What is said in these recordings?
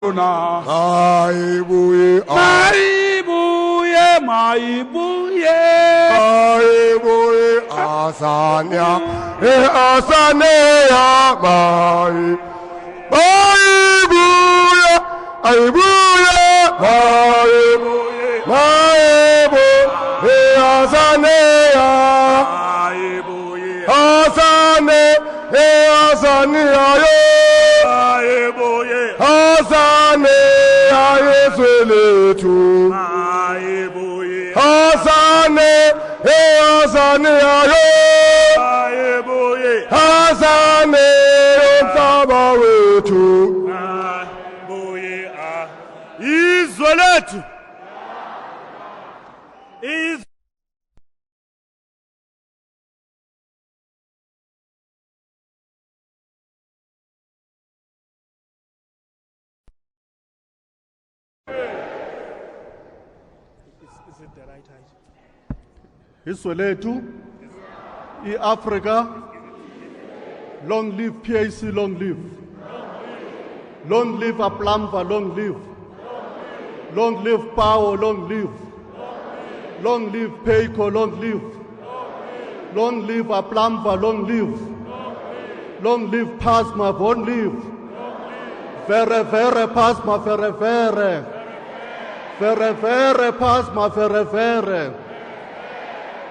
Maibuye, Maibuye, Maibuye, Maibuye, Asanya, Asanea, Maibuye, Maibuye, Maibuye, Asanea, Asanea, Hasane ayesweletu Hasane Hasane ayo Hasane umhlaba wethu izwe lethu Is it the right height? Izwe lethu iAfrica, long live PAC, long live. Long live Aplamva, long live. Long live Power, long live. Long live Peiko, long live. Long live Aplamva, long live. Long live Pasma, long live. Vere vere Pasma, vere vere. Vere vere Pasma, vere vere.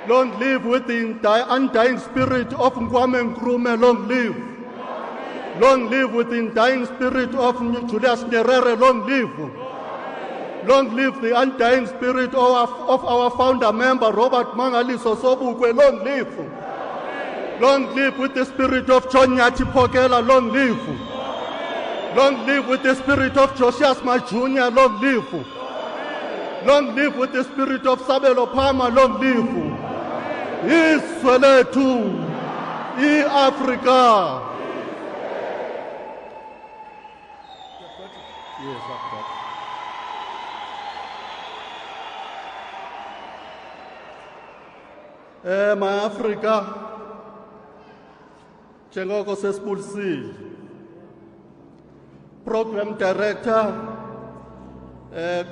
Long live with the undying spirit of Nkwame Nkrumah, long live. Long live with the undying spirit of Julius Nyerere, long live. Long live the undying spirit of our founder member, Robert Mangaliso Sobukwe, long live. Long live with the spirit of John Nyati Pokela, long live. Long live with the spirit of Josias Jr., long live. Long live with the spirit of Sabelo Palmer, long live. Izwe lethu iAfrica. Yes, I've got. My Africa, njengoko sesibulisile. Program Director,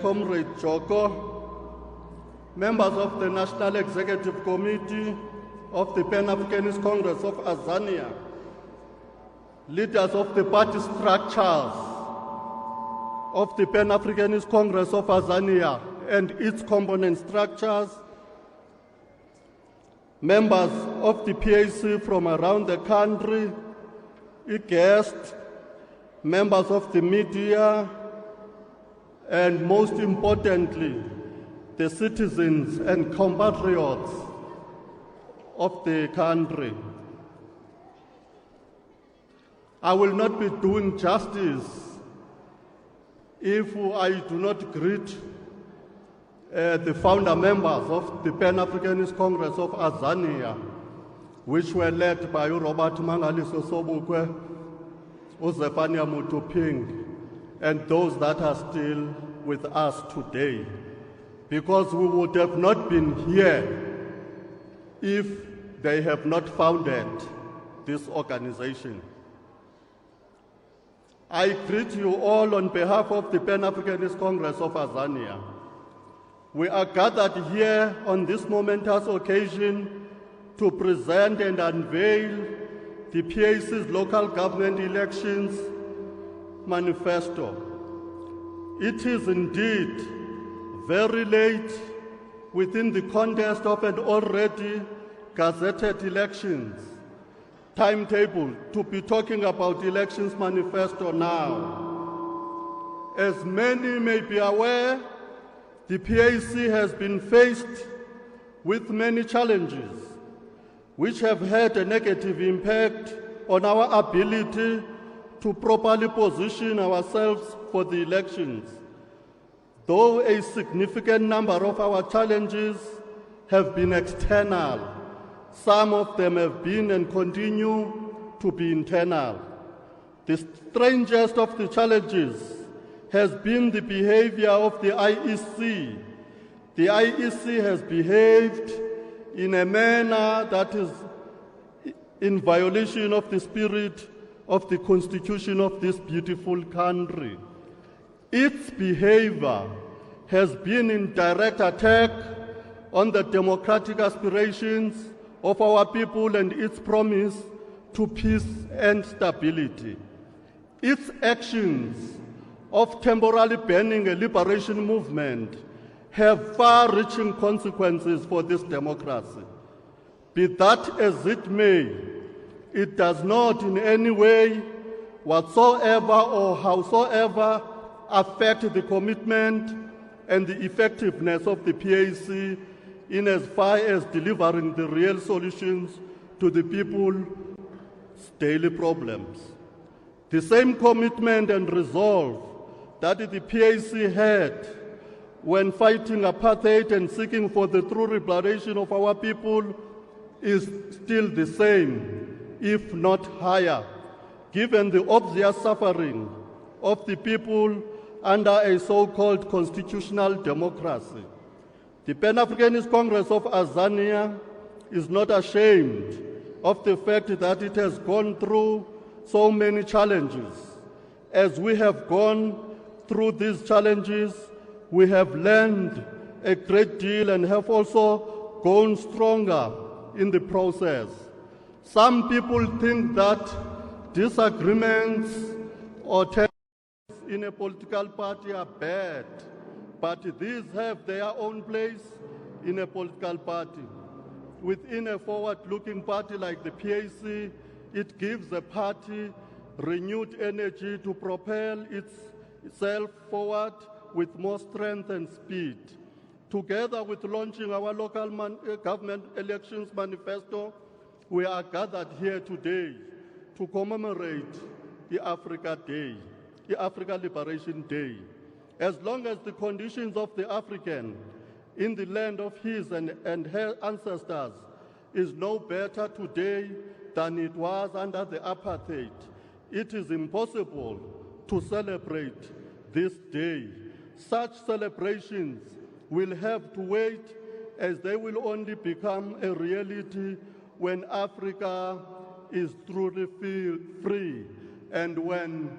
Comrade Joko, members of the National Executive Committee of the Pan-Africanist Congress of Azania, leaders of the party structures of the Pan-Africanist Congress of Azania and its component structures, members of the PAC from around the country, guests, members of the media, and most importantly, the citizens and compatriots of the country. I will not be doing justice if I do not greet the founder members of the Pan-Africanist Congress of Azania, which were led by Robert Mangaliso Sobukwe, Uzefania Mutuping, and those that are still with us today. Because we would have not been here if they have not founded this organization. I greet you all on behalf of the Pan-Africanist Congress of Azania. We are gathered here on this momentous occasion to present and unveil the PAC's local government elections manifesto. It is indeed very late within the context of an already gazetted elections timetable to be talking about elections manifesto now. As many may be aware, the PAC has been faced with many challenges which have had a negative impact on our ability to properly position ourselves for the elections. Though a significant number of our challenges have been external, some of them have been and continue to be internal. The strangest of the challenges has been the behavior of the IEC. The IEC has behaved in a manner that is in violation of the spirit of the Constitution of this beautiful country. its behavior has been in direct attack on the democratic aspirations of our people and its promise to peace and stability. Its actions of temporarily banning a liberation movement have far-reaching consequences for this democracy. Be that as it may, it does not in any way whatsoever or howsoever affect the commitment and the effectiveness of the PAC in as far as delivering the real solutions to the people's daily problems. The same commitment and resolve that the PAC had when fighting apartheid and seeking for the true liberation of our people is still the same, if not higher, given the obvious suffering of the people under a so-called constitutional democracy. The Pan-Africanist Congress of Azania is not ashamed of the fact that it has gone through so many challenges. As we have gone through these challenges, we have learned a great deal and have also grown stronger in the process. Some people think that disagreements or tensions in a political party are bad, but these have their own place in a political party. Within a forward-looking party like the PAC, it gives the party renewed energy to propel itself forward with more strength and speed. Together with launching our local government elections manifesto, we are gathered here today to commemorate the Africa Liberation Day. As long as the conditions of the African in the land of his and her ancestors is no better today than it was under the apartheid, it is impossible to celebrate this day. Such celebrations will have to wait, as they will only become a reality when Africa is truly free and when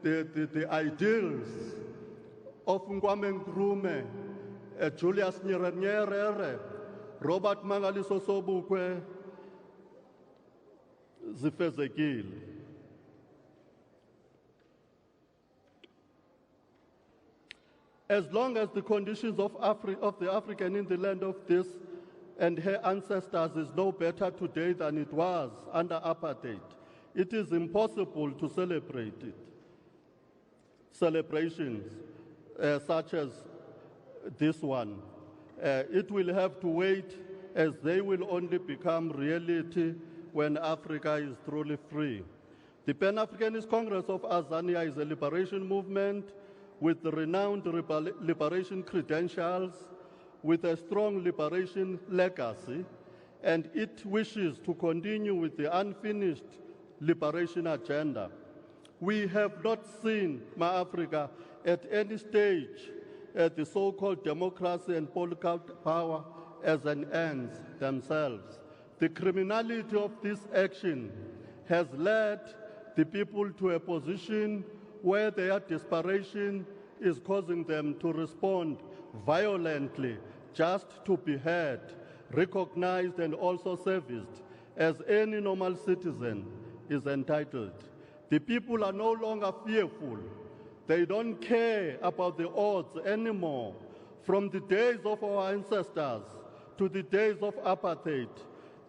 the ideals of Kwame Nkrumah, Julius Nyerere, Robert Mangaliso Sobukwe zifezekile. As long as the conditions of the African in the land of this and her ancestors is no better today than it was under apartheid, it is impossible to celebrate it. Celebrations such as this one, it will have to wait, as they will only become reality when Africa is truly free. The Pan-Africanist Congress of Azania is a liberation movement with renowned liberation credentials, with a strong liberation legacy, and it wishes to continue with the unfinished liberation agenda. We have not seen Ma-Africa at any stage at the so-called democracy and political power as an end themselves. The criminality of this action has led the people to a position where their desperation is causing them to respond violently just to be heard, recognized, and also serviced as any normal citizen is entitled. The people are no longer fearful. They don't care about the odds anymore. From the days of our ancestors to the days of apartheid,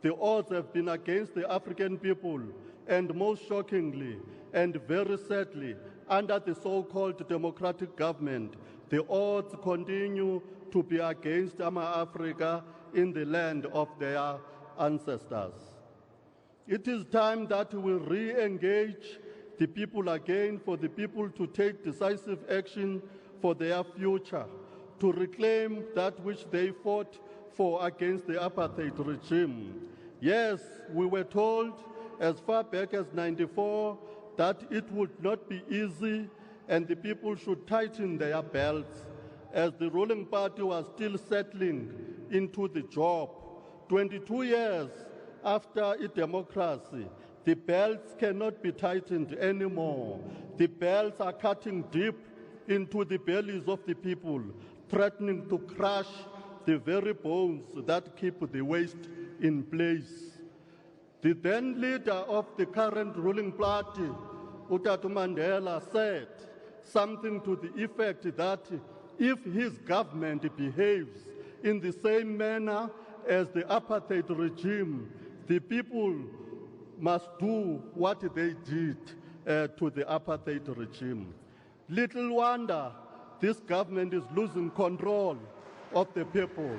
the odds have been against the African people, and most shockingly and very sadly, under the so-called democratic government, the odds continue to be against Africa in the land of their ancestors. It is time that we re-engage the people again, for the people to take decisive action for their future, to reclaim that which they fought for against the apartheid regime. Yes, we were told as far back as '94 that it would not be easy and the people should tighten their belts, as the ruling party was still settling into the job. 22 years after a democracy, the belts cannot be tightened anymore. The belts are cutting deep into the bellies of the people, threatening to crush the very bones that keep the waste in place. The then leader of the current ruling party, Utatu Mandela, said something to the effect that if his government behaves in the same manner as the apartheid regime, the people must do what they did to the apartheid regime. Little wonder this government is losing control of the people.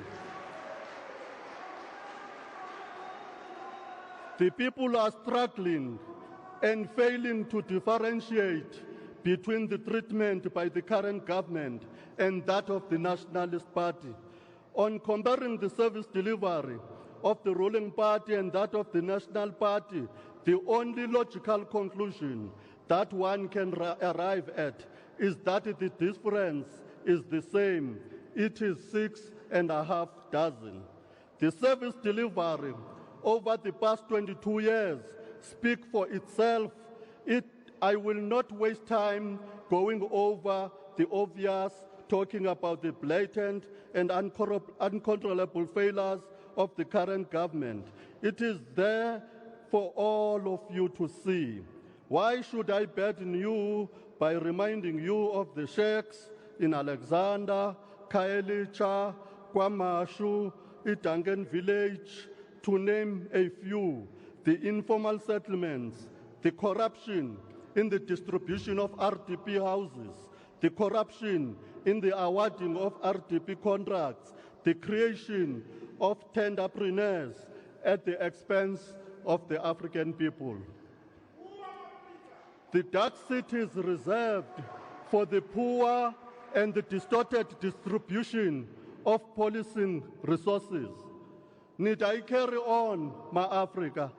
The people are struggling and failing to differentiate between the treatment by the current government and that of the Nationalist Party. On comparing the service delivery of the ruling party and that of the National Party, the only logical conclusion that one can arrive at is that the difference is the same. It is 6.5 dozen. The service delivery over the past 22 years speak for itself. I will not waste time going over the obvious, talking about the blatant and uncontrollable failures of the current government. It is there for all of you to see. Why should I burden you by reminding you of the sheikhs in Alexander, Kaelicha, Kwamashu, Idangen village, to name a few, the informal settlements, the corruption in the distribution of RDP houses, the corruption in the awarding of RDP contracts, the creation of tenderpreneurs at the expense of the African people. The dark cities reserved for the poor and the distorted distribution of policing resources. Need I carry on, my Africa?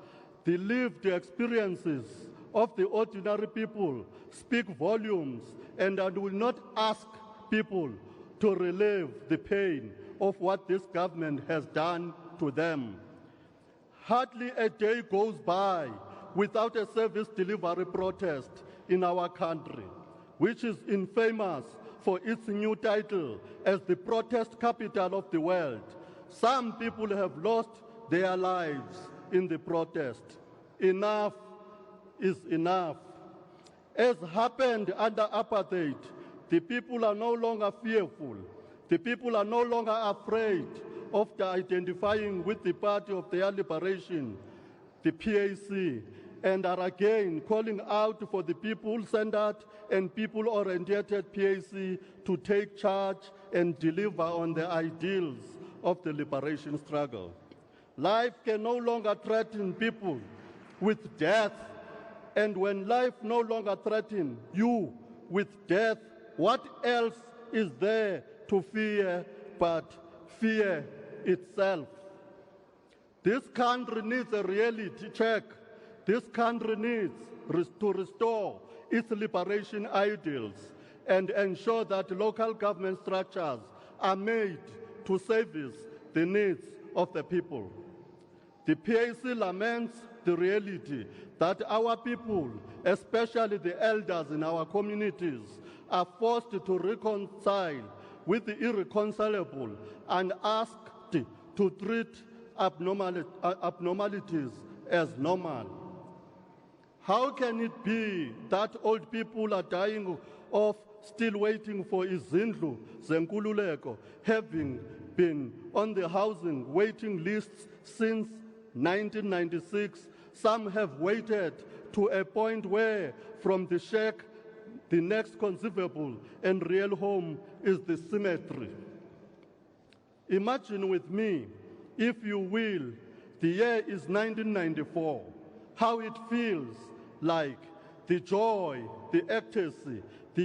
The lived experiences of the ordinary people speak volumes, and I will not ask people to relieve the pain of what this government has done to them. Hardly a day goes by without a service delivery protest in our country, which is infamous for its new title as the protest capital of the world. Some people have lost their lives in the protest. Enough is enough. As happened under apartheid, the people are no longer fearful. The people are no longer afraid of identifying with the party of their liberation, the PAC, and are again calling out for the people-centered and people-oriented PAC to take charge and deliver on the ideals of the liberation struggle. Life can no longer threaten people with death, and when life no longer threatens you with death, what else is there to fear but fear itself? This country needs a reality check. This country needs to restore its liberation ideals and ensure that local government structures are made to service the needs of the people. The PAC laments the reality that our people, especially the elders in our communities, are forced to reconcile with the irreconcilable and asked to treat abnormalities as normal. How can it be that old people are dying of still waiting for izindlu zenkululeko, having been on the housing waiting lists since 1996? Some have waited to a point where from the sheikh, the next conceivable and real home is the cemetery. Imagine with me, if you will, the year is 1994, how it feels like, the joy, the ecstasy, the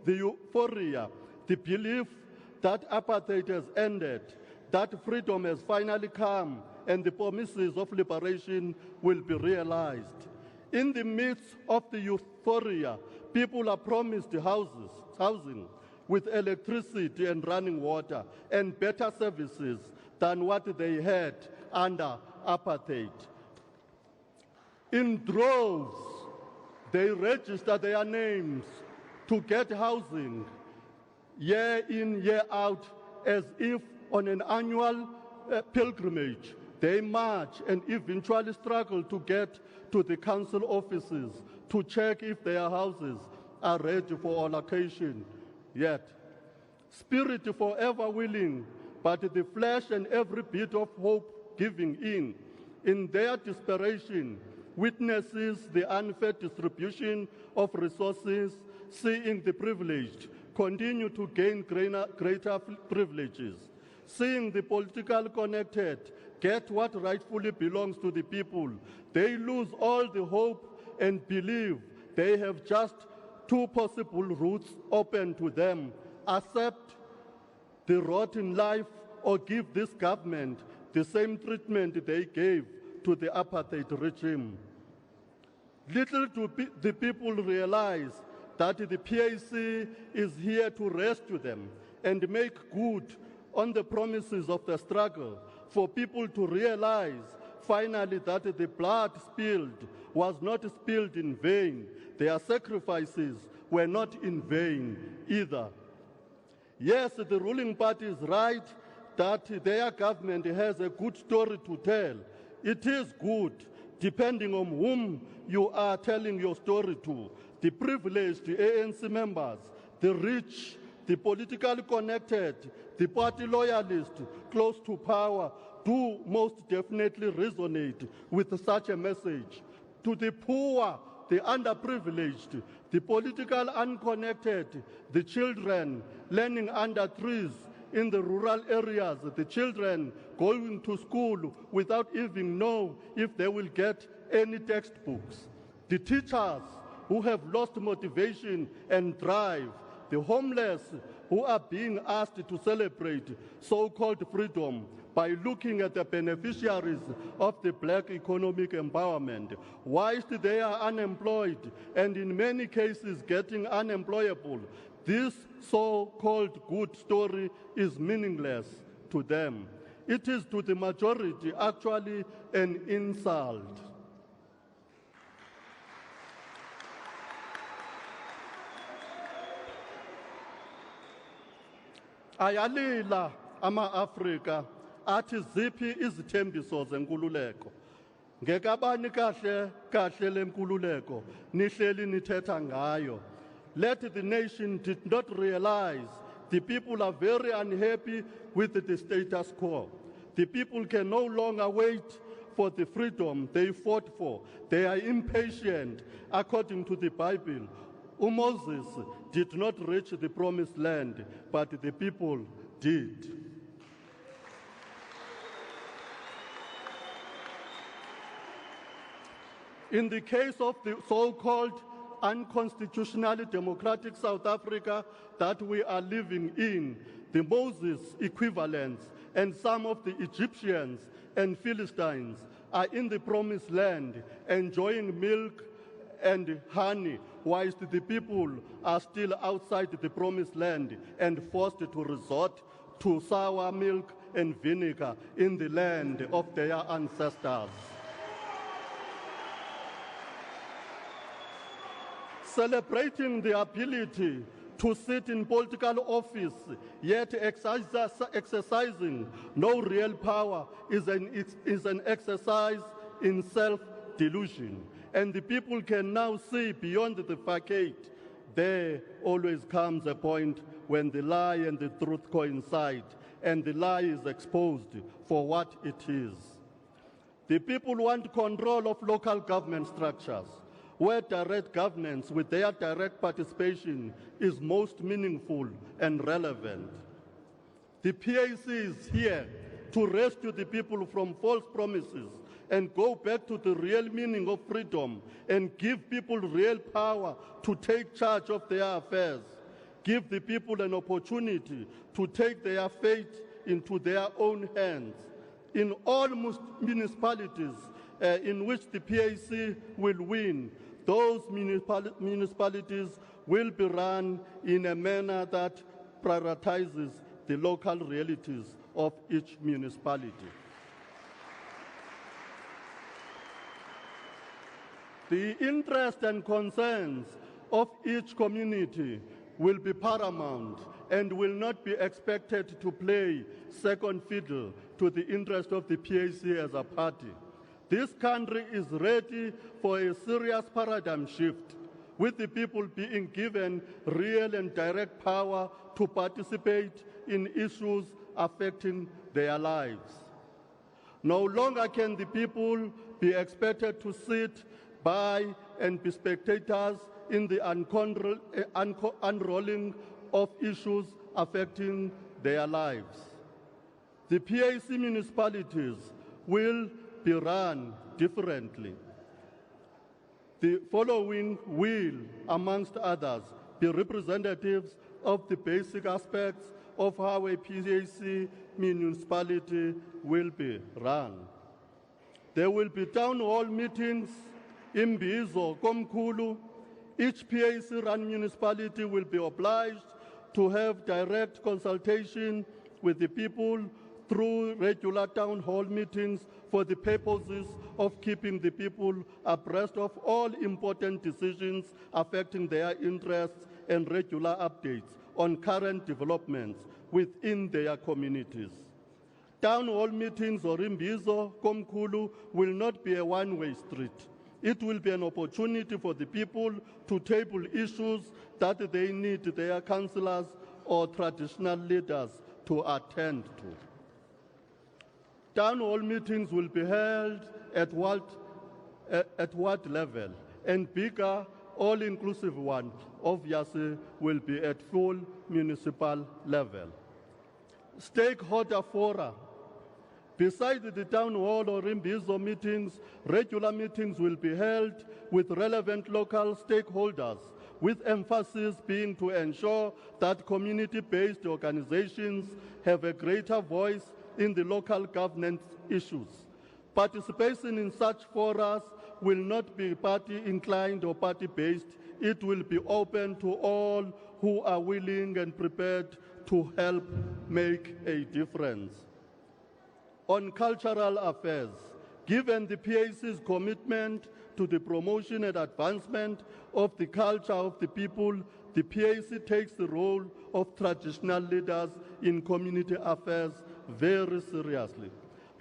euphoria, the belief that apartheid has ended, that freedom has finally come, and the promises of liberation will be realized. In the midst of the euphoria, people are promised housing with electricity and running water and better services than what they had under apartheid. In droves, they register their names to get housing year in, year out, as if on an annual pilgrimage. They march and eventually struggle to get to the council offices to check if their houses are ready for allocation yet. Spirit forever willing, but the flesh and every bit of hope giving in their desperation, witnesses the unfair distribution of resources, seeing the privileged continue to gain greater privileges, seeing the political connected get what rightfully belongs to the people. They lose all the hope and believe they have just two possible routes open to them: accept the rotten life or give this government the same treatment they gave to the apartheid regime. Little do the people realize that the PAC is here to rescue them and make good on the promises of the struggle, for people to realize finally that the blood spilled was not spilled in vain. Their sacrifices were not in vain either. Yes, the ruling party is right that their government has a good story to tell. It is good, depending on whom you are telling your story to. The privileged, the ANC members, the rich, the politically connected, the party loyalists close to power do most definitely resonate with such a message. To the poor, the underprivileged, the politically unconnected, the children learning under trees in the rural areas, the children going to school without even know if they will get any textbooks, the teachers who have lost motivation and drive, the homeless who are being asked to celebrate so-called freedom by looking at the beneficiaries of the black economic empowerment, whilst they are unemployed and in many cases getting unemployable. This so-called good story is meaningless to them. It is to the majority actually an insult. Ayalila ama-Afrika athi ziphi izithembiso zenkululeko. Ngekabani kahle kahle lenkululeko nihleli nithetha ngayo. Let the nation did not realize the people are very unhappy with the status quo. The people can no longer wait for the freedom they fought for. They are impatient. According to the Bible, Moses did not reach the promised land, but the people did. In the case of the so-called unconstitutionally democratic South Africa that we are living in, the Moses equivalents and some of the Egyptians and Philistines are in the promised land enjoying milk and honey, whilst the people are still outside the promised land and forced to resort to sour milk and vinegar in the land of their ancestors. Celebrating the ability to sit in political office, yet exercising no real power is an exercise in self-delusion. And the people can now see beyond the facade. There always comes a point when the lie and the truth coincide, and the lie is exposed for what it is. The people want control of local government structures, where direct governance with their direct participation is most meaningful and relevant. The PAC is here to rescue the people from false promises and go back to the real meaning of freedom and give people real power to take charge of their affairs. Give the people an opportunity to take their fate into their own hands. In all municipalities in which the PAC will win, those municipalities will be run in a manner that prioritizes the local realities of each municipality. The interest and concerns of each community will be paramount and will not be expected to play second fiddle to the interest of the PAC as a party. This country is ready for a serious paradigm shift, with the people being given real and direct power to participate in issues affecting their lives. No longer can the people be expected to sit by and be spectators in the unrolling of issues affecting their lives. The PAC municipalities will be run differently. The following will, amongst others, be representatives of the basic aspects of how a PAC municipality will be run. There will be town hall meetings in Mbizo, Komkhulu. Each PAC-run municipality will be obliged to have direct consultation with the people through regular town hall meetings for the purposes of keeping the people abreast of all important decisions affecting their interests and regular updates on current developments within their communities. Town hall meetings or Mbizo, Komkhulu will not be a one-way street. It will be an opportunity for the people to table issues that they need their councillors or traditional leaders to attend to. Town hall meetings will be held at what level? And bigger, all-inclusive one, obviously, will be at full municipal level. Stakeholder fora. Besides the town hall or Mbizo meetings, regular meetings will be held with relevant local stakeholders, with emphasis being to ensure that community-based organizations have a greater voice in the local governance issues. Participation in such forums will not be party-inclined or party-based. It will be open to all who are willing and prepared to help make a difference. On cultural affairs, given the PAC's commitment to the promotion and advancement of the culture of the people, the PAC takes the role of traditional leaders in community affairs very seriously.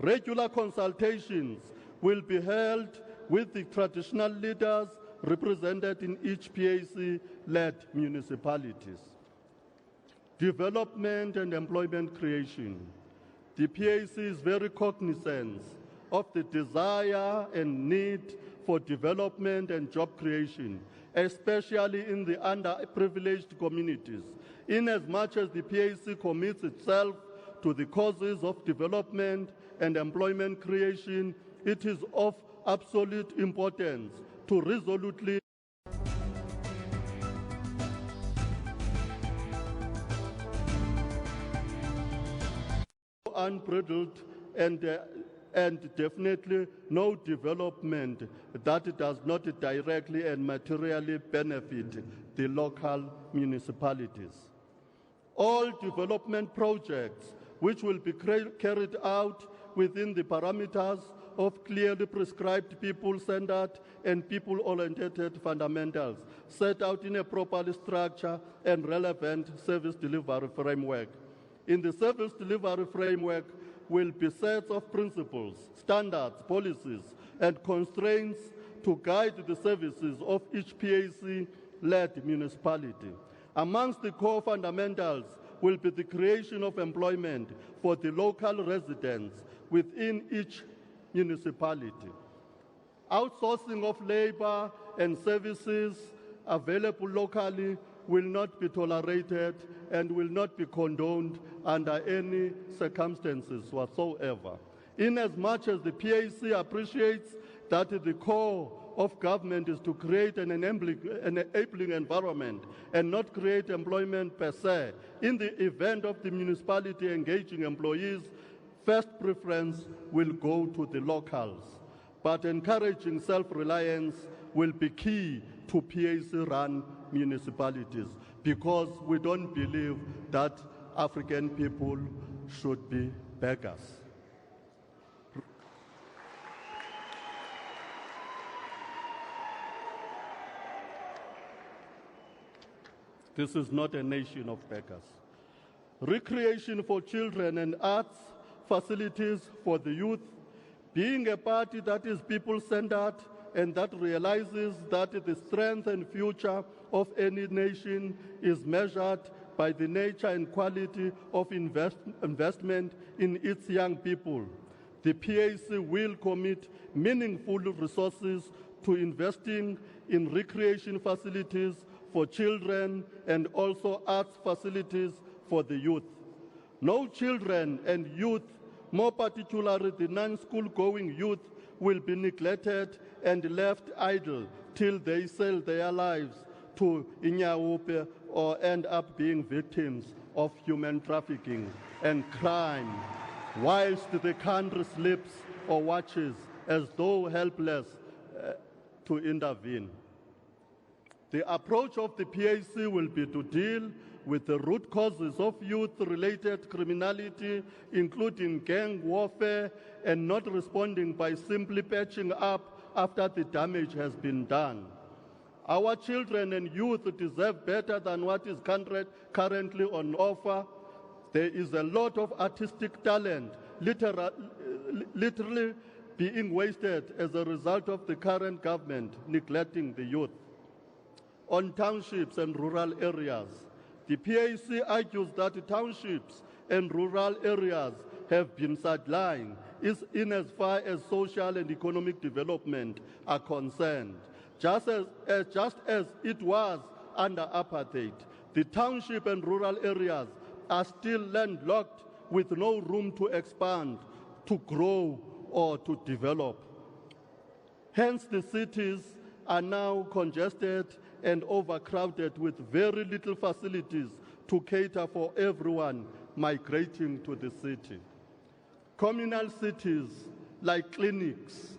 Regular consultations will be held with the traditional leaders represented in each PAC-led municipalities. Development and employment creation. The PAC is very cognizant of the desire and need for development and job creation, especially in the underprivileged communities. Inasmuch as the PAC commits itself to the causes of development and employment creation, it is of absolute importance to resolutely unbridled and definitely no development that does not directly and materially benefit the local municipalities. All development projects which will be carried out within the parameters of clearly prescribed people-centered and people-oriented fundamentals set out in a properly structured and relevant service delivery framework. In the service delivery framework will be sets of principles, standards, policies, and constraints to guide the services of each PAC-led municipality. Amongst the core fundamentals will be the creation of employment for the local residents within each municipality. Outsourcing of labor and services available locally will not be tolerated and will not be condoned under any circumstances whatsoever. Inasmuch as the PAC appreciates that the core of government is to create an enabling environment and not create employment per se, in the event of the municipality engaging employees, first preference will go to the locals. But encouraging self-reliance will be key to PAC-run municipalities, because we don't believe that African people should be beggars. This is not a nation of beggars. Recreation for children and arts facilities for the youth, being a party that is people-centered and that realizes that the strength and future of any nation is measured by the nature and quality of investment in its young people. The PAC will commit meaningful resources to investing in recreation facilities for children and also arts facilities for the youth. No children and youth, more particularly the non-school going youth, will be neglected and left idle till they sell their lives to Inyaupe or end up being victims of human trafficking and crime, whilst the country sleeps or watches as though helpless to intervene. The approach of the PAC will be to deal with the root causes of youth-related criminality, including gang warfare, and not responding by simply patching up after the damage has been done. Our children and youth deserve better than what is currently on offer. There is a lot of artistic talent literally being wasted as a result of the current government neglecting the youth. On townships and rural areas, the PAC argues that townships and rural areas have been sidelined in as far as social and economic development are concerned. Just as it was under apartheid, the township and rural areas are still landlocked with no room to expand, to grow, or to develop. Hence, the cities are now congested and overcrowded with very little facilities to cater for everyone migrating to the city. Communal cities like clinics,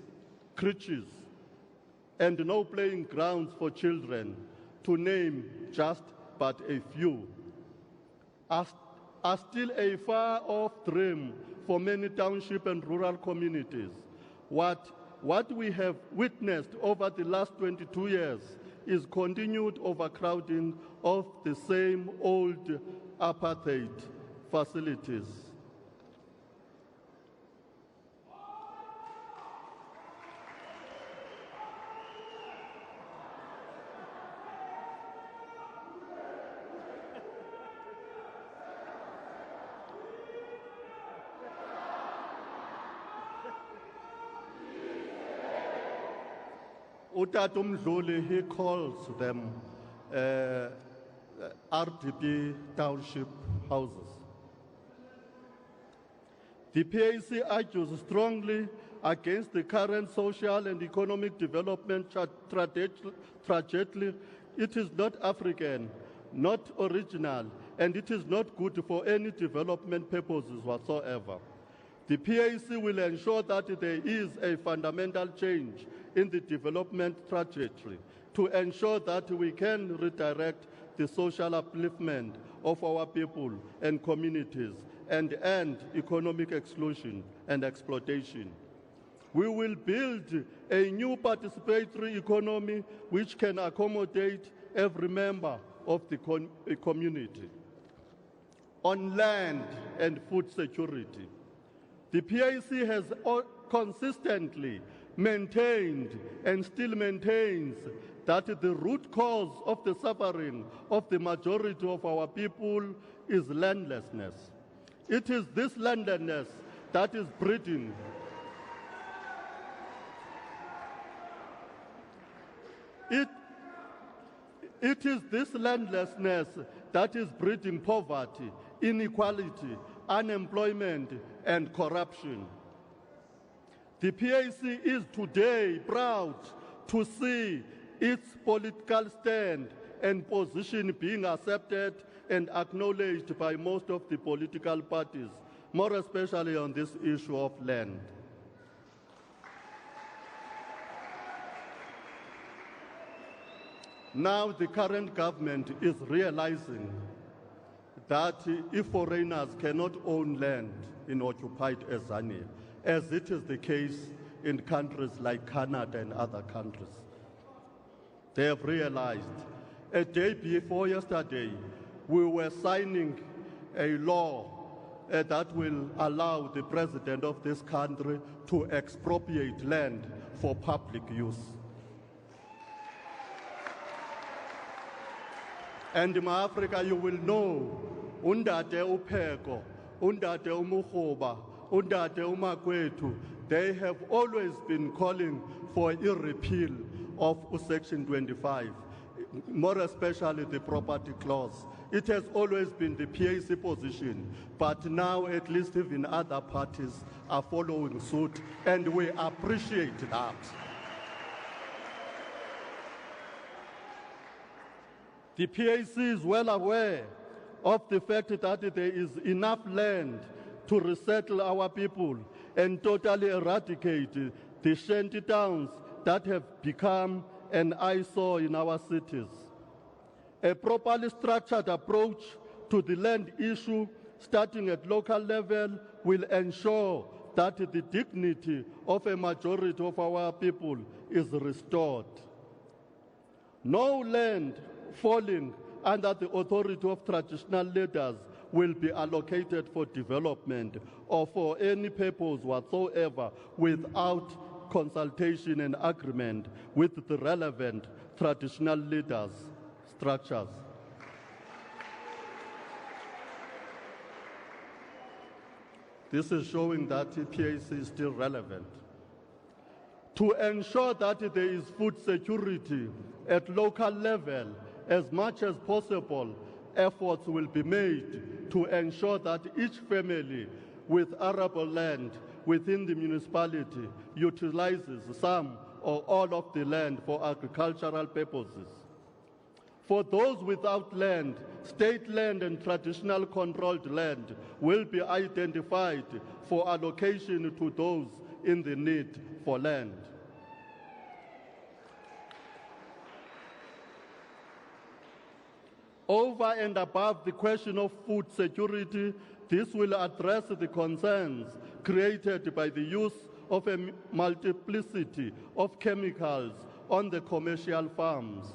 creches, and no playing grounds for children, to name just but a few, are still a far-off dream for many township and rural communities. What we have witnessed over the last 22 years is continued overcrowding of the same old apartheid facilities. Utatum Mdluli, he calls them RDP township houses. The PAC argues strongly against the current social and economic development trajectory. It is not African, not original, and it is not good for any development purposes whatsoever. The PAC will ensure that there is a fundamental change in the development trajectory to ensure that we can redirect the social upliftment of our people and communities and end economic exclusion and exploitation. We will build a new participatory economy which can accommodate every member of the community. On land and food security, the PAC has consistently maintained and still maintains that the root cause of the suffering of the majority of our people is landlessness. It is this landlessness that is breeding It is this landlessness that is breeding poverty, inequality, unemployment, and corruption. The PAC is today proud to see its political stand and position being accepted and acknowledged by most of the political parties, more especially on this issue of land. Now the current government is realizing that if foreigners cannot own land in occupied Tanzania, as it is the case in countries like Canada and other countries, they have realized a day before yesterday, we were signing a law that will allow the president of this country to expropriate land for public use. And in Africa, you will know, Undate Upeko, Undate Umukhoba, Undate Umakwetu, they have always been calling for a repeal of Section 25, more especially the property clause. It has always been the PAC position, but now at least even other parties are following suit, and we appreciate that. The PAC is well aware of the fact that there is enough land to resettle our people and totally eradicate the shanty towns that have become an eyesore in our cities. A properly structured approach to the land issue, starting at local level, will ensure that the dignity of a majority of our people is restored. No land falling under the authority of traditional leaders will be allocated for development or for any purpose whatsoever without consultation and agreement with the relevant traditional leaders' structures. This is showing that the PAC is still relevant. To ensure that there is food security at local level, as much as possible, efforts will be made to ensure that each family with arable land within the municipality utilizes some or all of the land for agricultural purposes. For those without land, state land and traditional controlled land will be identified for allocation to those in the need for land. Over and above the question of food security, this will address the concerns created by the use of a multiplicity of chemicals on the commercial farms.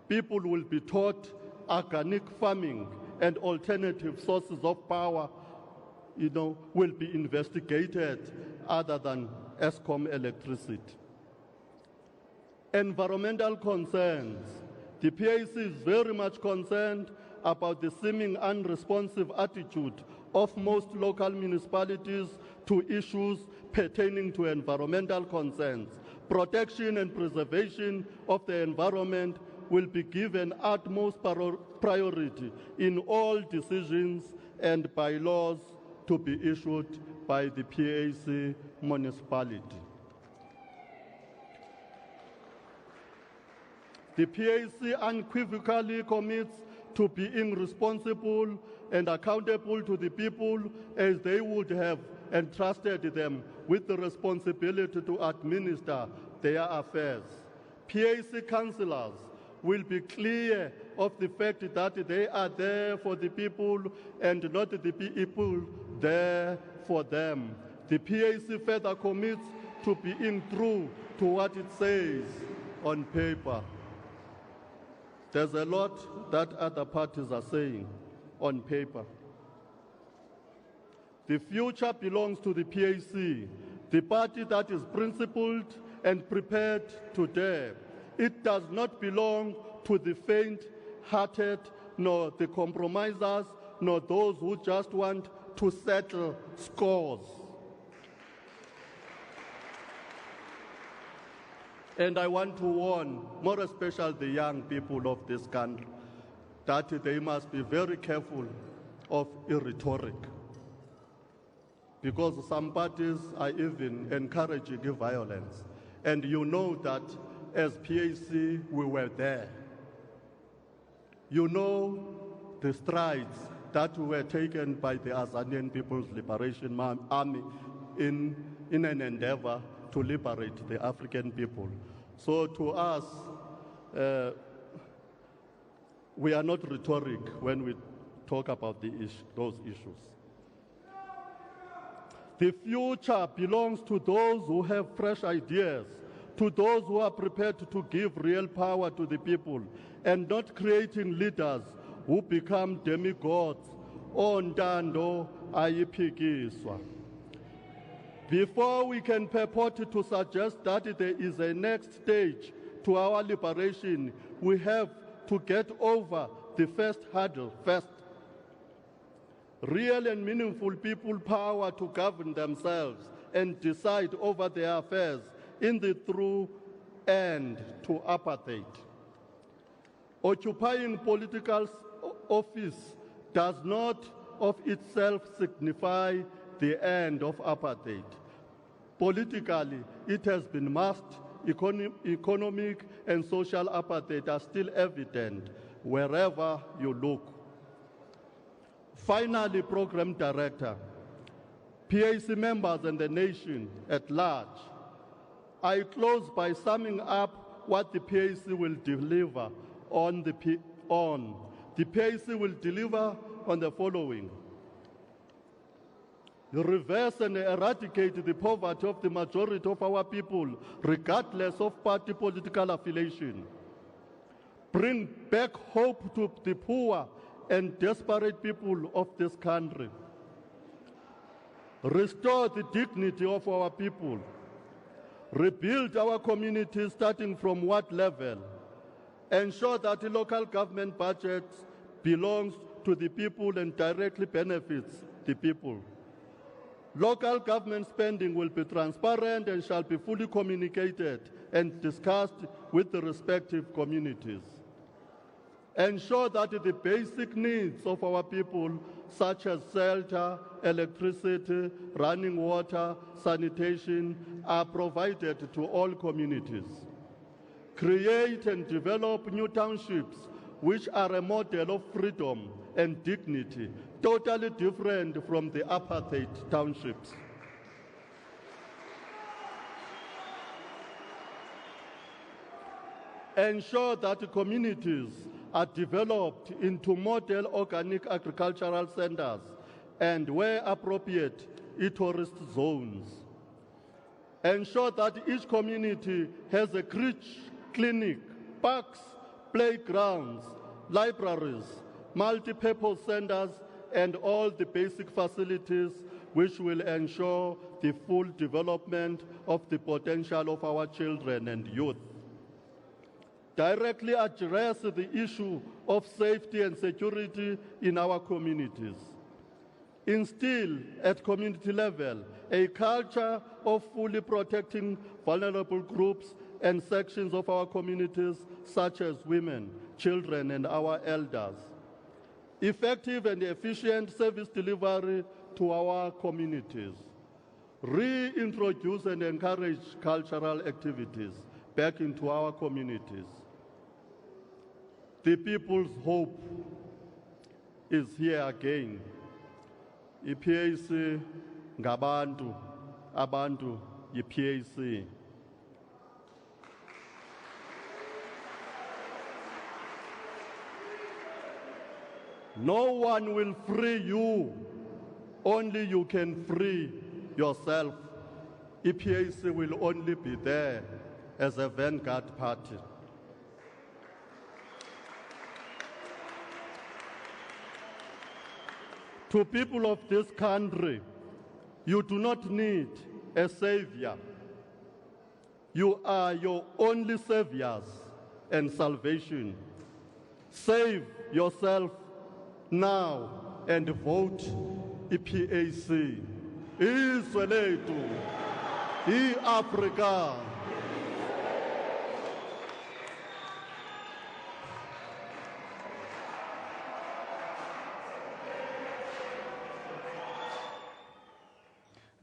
People will be taught organic farming and alternative sources of power, will be investigated other than ESCOM electricity. Environmental concerns. The PAC is very much concerned about the seeming unresponsive attitude of most local municipalities to issues pertaining to environmental concerns. Protection and preservation of the environment will be given utmost priority in all decisions and bylaws to be issued by the PAC municipality. The PAC unequivocally commits to being responsible and accountable to the people as they would have entrusted them with the responsibility to administer their affairs. PAC councillors will be clear of the fact that they are there for the people and not the people there for them. The PAC further commits to being true to what it says on paper. There's a lot that other parties are saying on paper. The future belongs to the PAC, the party that is principled and prepared to dare. It does not belong to the faint-hearted, nor the compromisers, nor those who just want to settle scores. And I want to warn, more especially the young people of this country, that they must be very careful of rhetoric. Because some parties are even encouraging violence. And you know that as PAC, we were there. You know the strides that were taken by the Azanian People's Liberation Army in an endeavor to liberate the African people. So to us, we are not rhetoric when we talk about those issues. The future belongs to those who have fresh ideas, to those who are prepared to give real power to the people and not creating leaders who become demigods ontando ayiphikiswa. Before we can purport to suggest that there is a next stage to our liberation, we have to get over the first hurdle first. Real and meaningful people power to govern themselves and decide over their affairs in the through end to apartheid. Occupying political office does not of itself signify the end of apartheid. Politically, it has been masked. Economic and social apartheid are still evident wherever you look. Finally, Program Director, PAC members and the nation at large, I close by summing up what the PAC will deliver on the PAC will deliver on the following: reverse and eradicate the poverty of the majority of our people, regardless of party political affiliation. Bring back hope to the poor and desperate people of this country. Restore the dignity of our people. Rebuild our communities starting from what level? Ensure that the local government budgets belongs to the people and directly benefits the people. Local government spending will be transparent and shall be fully communicated and discussed with the respective communities. Ensure that the basic needs of our people, such as shelter, electricity, running water, sanitation, are provided to all communities. Create and develop new townships which are a model of freedom and dignity, totally different from the apartheid townships. Ensure that communities are developed into model organic agricultural centers and, where appropriate, tourist zones. Ensure that each community has a crèche, clinic, parks, playgrounds, libraries, multi-purpose centers, and all the basic facilities which will ensure the full development of the potential of our children and youth. Directly address the issue of safety and security in our communities. Instill at community level a culture of fully protecting vulnerable groups and sections of our communities, such as women, children, and our elders. Effective and efficient service delivery to our communities. Reintroduce and encourage cultural activities back into our communities. The people's hope is here again. I-PAC ngabantu, abantu yi-PAC. No one will free you, only you can free yourself. I-PAC will only be there as a vanguard party. To people of this country, you do not need a savior. You are your only saviors and salvation. Save yourself now and vote I-PAC. Izwe lethu, i-Afrika.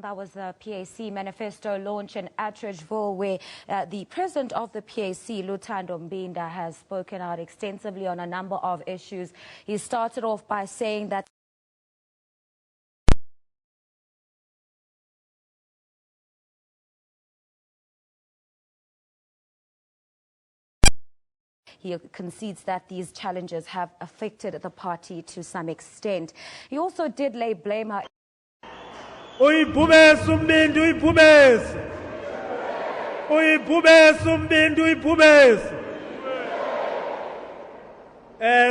That was the PAC manifesto launch in Atteridgeville, where the president of the PAC, Luthando Mbinda, has spoken out extensively on a number of issues. He started off by saying that he concedes that these challenges have affected the party to some extent. He also did lay blame out. Uyibhubesi umbindi uyibhubesi.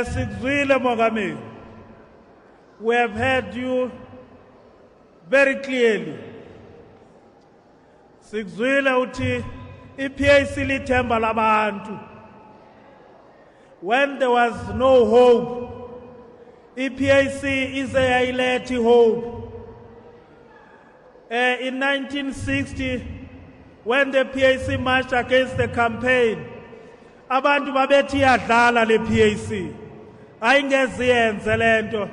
Sikuzwile Mongameli. We have heard you very clearly. Sikuzwile uthi iPAC lithemba labantu. When there was no hope, iPAC is a hope. In 1960, when the PAC marched against the campaign, abantu babethi yadlala le PAC. Ayingeziyenze lento.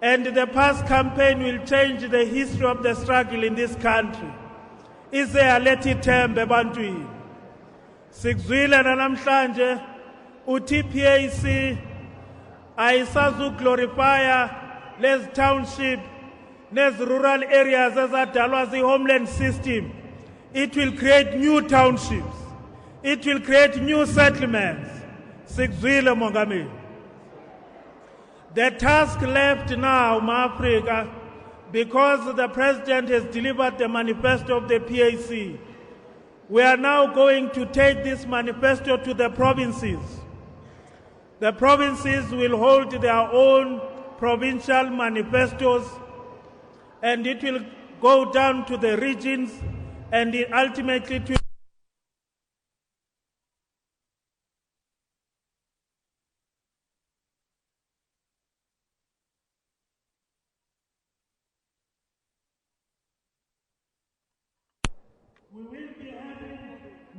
And the past campaign will change the history of the struggle in this country. Ize alethi thembe ebantwini. Sikuzwile namhlanje uthi PAC ayisazuglorifya lezi township nezi rural areas ezadalwa zi-homeland system. It will create new townships. It will create new settlements. Sikuzwile Mongameli. The task left now, Africa, because the President has delivered the manifesto of the PAC, we are now going to take this manifesto to the provinces. The provinces will hold their own provincial manifestos, and it will go down to the regions, and it ultimately to we will be having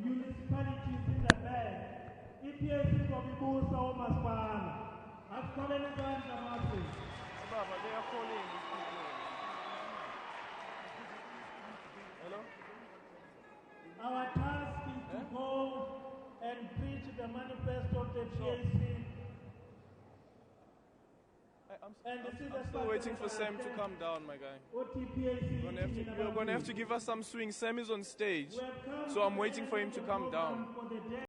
municipalities in the bag. EPAC will be moved to Omaspan. I've called it again, Baba, they are calling. Hello? our task is to go and preach the manifesto of the PAC. I'm still waiting for Sam to come down, my guy. You're going to have to give us some swing. Sam is on stage, so I'm waiting for him to come down.